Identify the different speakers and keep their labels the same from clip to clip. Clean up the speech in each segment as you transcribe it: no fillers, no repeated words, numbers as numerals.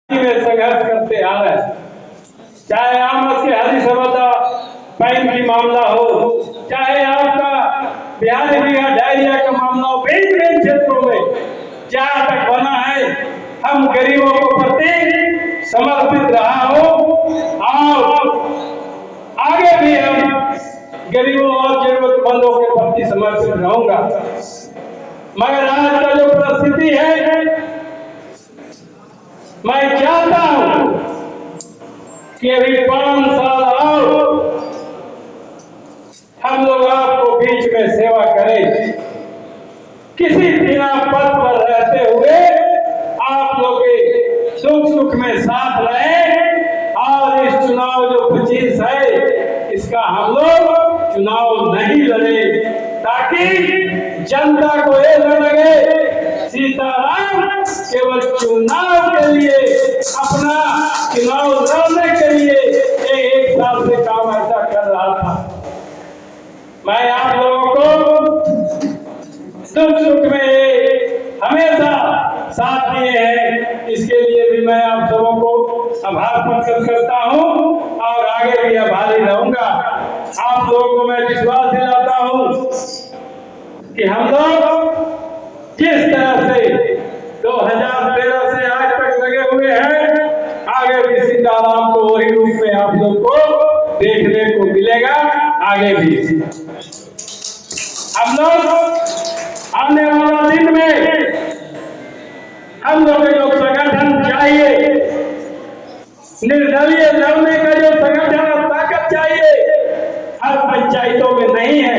Speaker 1: में संघर्ष करते आ रहे हैं। चाहे आमरस के हरी सबदा बैंक की मामला हो, चाहे आपका बिहार में डायरिया का मामला हो, विभिन्न क्षेत्रों में जहाँ तक बना है हम गरीबों को प्रति समर्पित रहा हो और आगे भी हम गरीबों और जरूरतमंदों के प्रति समर्पित रहूंगा। मगर आज का जो परिस्थिति है, मैं चाहता हूं कि अभी 5 साल और हम लोग आपको बीच में सेवा करें, किसी बिना पद पर रहते हुए आप लोग के सुख सुख में साथ रहें और इस चुनाव जो 25 है इसका हम लोग चुनाव नहीं लड़े, ताकि जनता को ये न लगे सीताराम केवल चुनाव के लिए, अपना चुनाव लड़ने के लिए एक साल से काम ऐसा कर रहा था। मैं आप लोगों को सुख सुख में हमेशा साथ दिए हैं, इसके लिए भी मैं आप सबों को आभार प्रकट करता हूं और आगे भी आभारी रहूंगा। आप लोगों को मैं विश्वास दिलाता हूं कि हम लोग जिस तरह से 2013 से आज तक लगे हुए हैं, आगे भी सीताराम को वही रूप में आप लोग को देखने को मिलेगा। आगे भी हम लोग आने वाला दिन में हम लोग जो संगठन चाहिए, निर्दलीय लड़ने का जो संगठन और ताकत चाहिए, हर पंचायतों में नहीं है।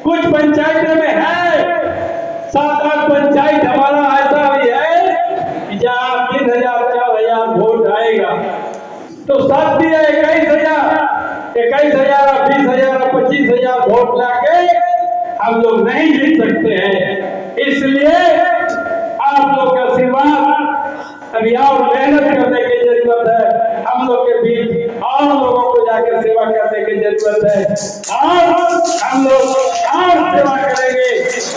Speaker 1: कुछ पंचायतों में है, 7-8 पंचायत हमारा ऐसा भी है कि जहाँ 3,000 4,000 वोट आएगा तो साथ दिए 21,000 20,000 25,000 वोट लाके हम लोग नहीं जीत सकते हैं। इसलिए आप लोग का आशीर्वाद अभी और मेहनत करने की जरूरत है। हम लोग के बीच और लोगों को जाकर सेवा करने की जरूरत है और हम लोग और सेवा करेंगे।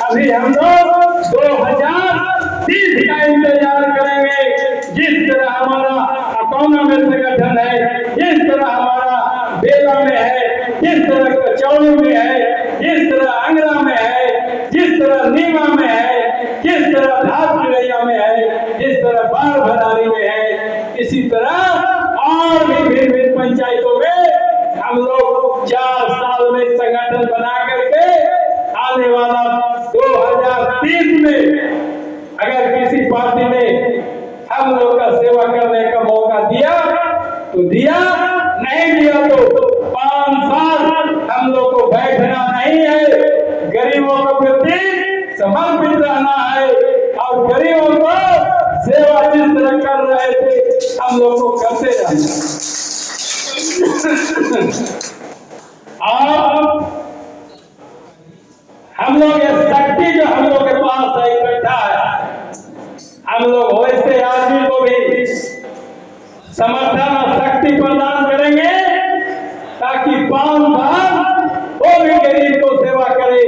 Speaker 1: अभी हम लोग 2030 का इंतजार करेंगे। जिस तरह हमारा अकौना में संगठन है, जिस तरह हमारा बेला में है, जिस तरह कचौड़ी में है, जिस तरह अंगरा में है, जिस तरह नीमा में है, जिस तरह धार चिड़ैया में है, जिस तरह बाढ़ भरारी में है, इसी तरह और भी भिन्न पंचायतों में हम लोग 4 साल में संगठन बना करके आने वाला 2030 में अगर किसी पार्टी ने हम लोग का सेवा करने का मौका दिया तो दिया, नहीं दिया तो 5 साल हम लोग को बैठना नहीं है, गरीबों के प्रति समर्पित रहना है और गरीबों को सेवा जिस तरह कर रहे थे हम लोग को करते रहना। और हम लोग ये शक्ति जो हम लोग के पास है इकट्ठा है, हम लोग वैसे आदमी को भी समर्थन और शक्ति प्रदान करेंगे ताकि 5 साल वो भी गरीब को सेवा करे।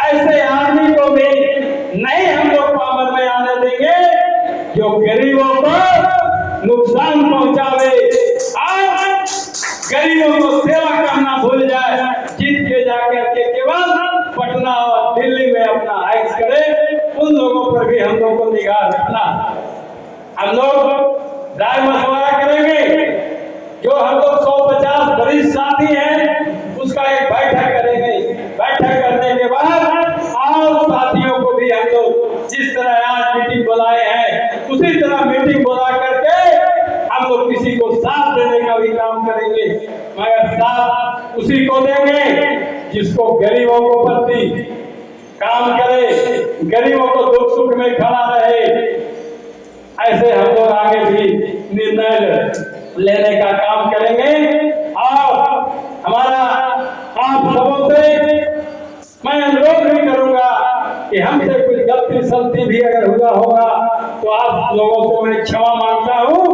Speaker 1: ऐसे आदमी को भी नहीं हम लोग पावर में आने देंगे जो गरीबों को नुकसान पहुंचावे और गरीबों को सेवा करना भूल जाए, जीत के जाकर के केवल पटना और दिल्ली में अपना ऐश करे। उन लोगों पर भी हम लोग को निगाह रखना। हम लोग राय मशवरा करेंगे, जो हम लोग 150 वरिष्ठ साथी हैं उसका एक बैठक करेंगे। बैठक करने के बाद और साथियों को भी हम लोग जिस तरह आज मीटिंग बुलाए हैं उसी तरह मीटिंग बुला करके हम लोग किसी को साथ देने का भी काम करेंगे, मगर साथ उसी को देंगे जिसको गरीबों को प्रति काम करे, गरीबों को दुख सुख में खड़ा रहे। ऐसे हम लोग आगे भी निर्णय लेने का काम करेंगे और हमारा आप सबों से मैं अनुरोध भी करूंगा कि हमसे कुछ गलती सलती भी अगर हुआ होगा तो आप लोगों को मैं क्षमा मांगता हूं,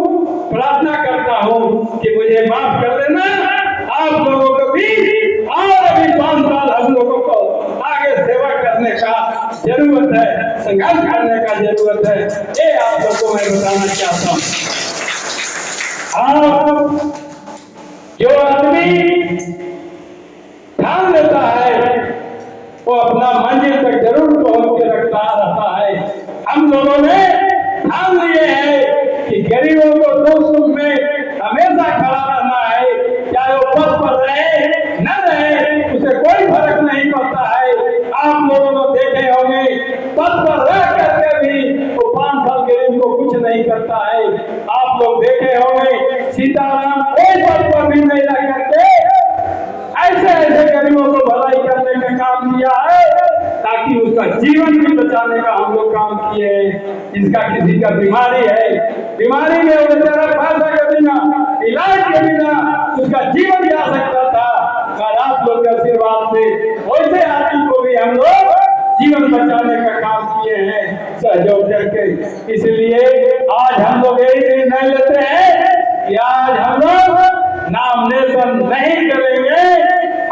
Speaker 1: प्रार्थना करता हूं कि मुझे माफ कर देना। आप लोगों को भी और अभी 5 साल हम लोगों को आगे सेवा करने का जरूरत है, संघर्ष करने का जरूरत है, ये आप लोगों को मैं बताना चाहता हूं। गरीबों को दुख सुख में हमेशा खड़ा रहना है, चाहे वो पद पर रहे न रहे, उसे कोई फर्क नहीं पड़ता है। आप लोगों को देखे होंगे पद पर रह करके भी वो 5 साल गरीब को कुछ नहीं करता है। आप लोग देखे होंगे सीताराम कोई पद पर भी नहीं रह करके ऐसे ऐसे गरीबों को भलाई करने का काम किया है, ताकि उसका जीवन भी बचाने का हम लोग काम किए हैं। जिसका किसी का बीमारी है, बीमारी में वो बेचारा पैसा के बिना, इलाज के बिना उसका जीवन जा सकता था, और आप लोग के आशीर्वाद से वैसे आदमी को भी हम लोग जीवन बचाने का काम किए हैं सहयोग करके। इसलिए आज हम लोग यही निर्णय लेते हैं कि आज हम लोग नॉमिनेशन नहीं करेंगे।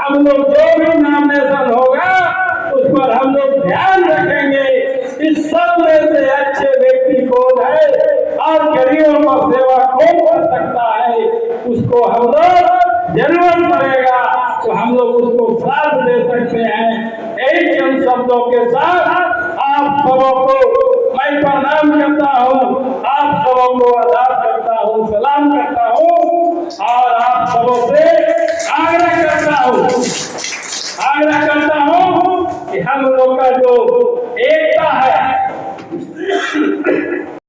Speaker 1: हम लोग जो भी नॉमिनेशन होगा उस पर हम लोग ध्यान रखेंगे इस सब में से अच्छे व्यक्ति कौन है और गरीबों का सेवा कौन कर सकता है, उसको हम लोग जरूरत पड़ेगा तो हम लोग उसको साथ दे सकते हैं। यही चंद शब्दों के साथ आप सबों को मैं प्रणाम करता हूँ। आप सबों को